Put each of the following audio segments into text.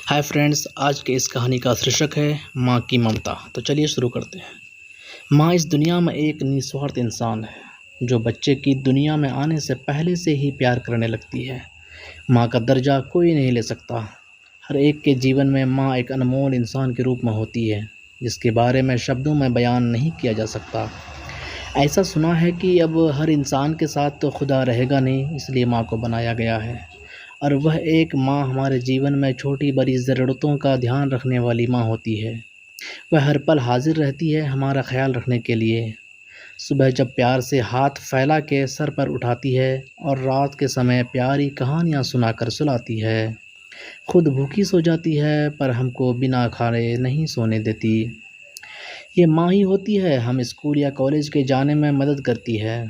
Hi friends, आज के इस कहानी का शीर्षक है माँ की ममता। तो चलिए शुरू करते हैं। माँ इस दुनिया में एक निस्वार्थ इंसान है जो बच्चे की दुनिया में आने से पहले से ही प्यार करने लगती है। माँ का दर्जा कोई नहीं ले सकता। हर एक के जीवन में माँ एक अनमोल इंसान के रूप में होती है जिसके बारे में शब्दों में बयान नहीं किया जा सकता। ऐसा सुना है कि अब हर इंसान के साथ तो खुदा रहेगा नहीं, इसलिए माँ को बनाया गया है। और वह एक माँ हमारे जीवन में छोटी बड़ी ज़रूरतों का ध्यान रखने वाली माँ होती है। वह हर पल हाजिर रहती है हमारा ख्याल रखने के लिए। सुबह जब प्यार से हाथ फैला के सर पर उठाती है और रात के समय प्यारी कहानियाँ सुनाकर सुलाती है। खुद भूखी सो जाती है पर हमको बिना खाए नहीं सोने देती। ये माँ ही होती है हम स्कूल या कॉलेज के जाने में मदद करती है।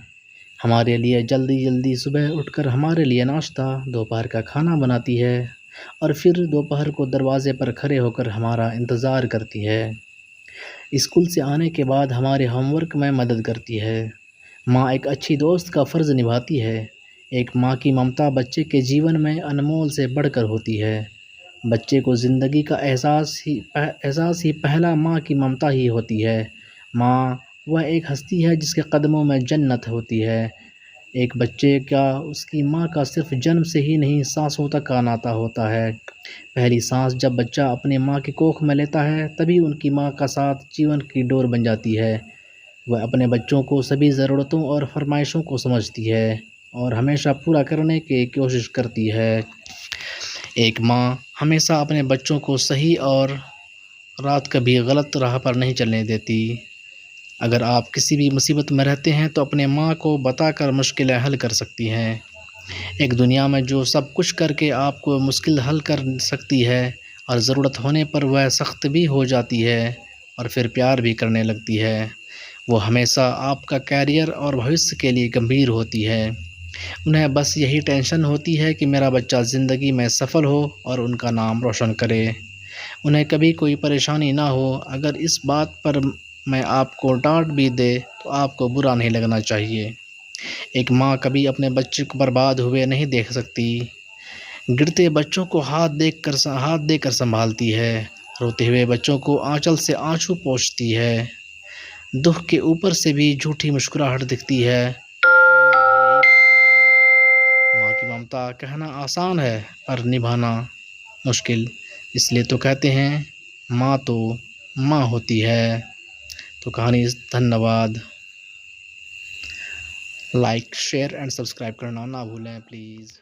हमारे लिए जल्दी जल्दी सुबह उठकर हमारे लिए नाश्ता, दोपहर का खाना बनाती है और फिर दोपहर को दरवाज़े पर खड़े होकर हमारा इंतज़ार करती है। स्कूल से आने के बाद हमारे होमवर्क में मदद करती है। माँ एक अच्छी दोस्त का फ़र्ज़ निभाती है। एक माँ की ममता बच्चे के जीवन में अनमोल से बढ़कर होती है। बच्चे को ज़िंदगी का एहसास ही पहला माँ की ममता ही होती है। माँ वह एक हस्ती है जिसके कदमों में जन्नत होती है। एक बच्चे का उसकी माँ का सिर्फ जन्म से ही नहीं, सांसों तक का नाता होता है। पहली सांस जब बच्चा अपने माँ की कोख में लेता है तभी उनकी माँ का साथ जीवन की डोर बन जाती है। वह अपने बच्चों को सभी ज़रूरतों और फरमाइशों को समझती है और हमेशा पूरा करने की कोशिश करती है। एक माँ हमेशा अपने बच्चों को सही और रात कभी गलत राह पर नहीं चलने देती। अगर आप किसी भी मुसीबत में रहते हैं तो अपने माँ को बताकर मुश्किलें हल कर सकती हैं। एक दुनिया में जो सब कुछ करके आपको मुश्किल हल कर सकती है और ज़रूरत होने पर वह सख्त भी हो जाती है और फिर प्यार भी करने लगती है। वो हमेशा आपका कैरियर और भविष्य के लिए गंभीर होती है। उन्हें बस यही टेंशन होती है कि मेरा बच्चा ज़िंदगी में सफल हो और उनका नाम रोशन करे। उन्हें कभी कोई परेशानी ना हो। अगर इस बात पर मैं आपको डांट भी दे तो आपको बुरा नहीं लगना चाहिए। एक माँ कभी अपने बच्चे को बर्बाद हुए नहीं देख सकती। गिरते बच्चों को हाथ देकर संभालती है। रोते हुए बच्चों को आंचल से आंसू पोंछती है। दुख के ऊपर से भी झूठी मुस्कुराहट दिखती है। माँ की ममता कहना आसान है पर निभाना मुश्किल। इसलिए तो कहते हैं माँ तो माँ होती है। तो कहानी धन्यवाद। लाइक शेयर एंड सब्सक्राइब करना ना भूलें प्लीज़।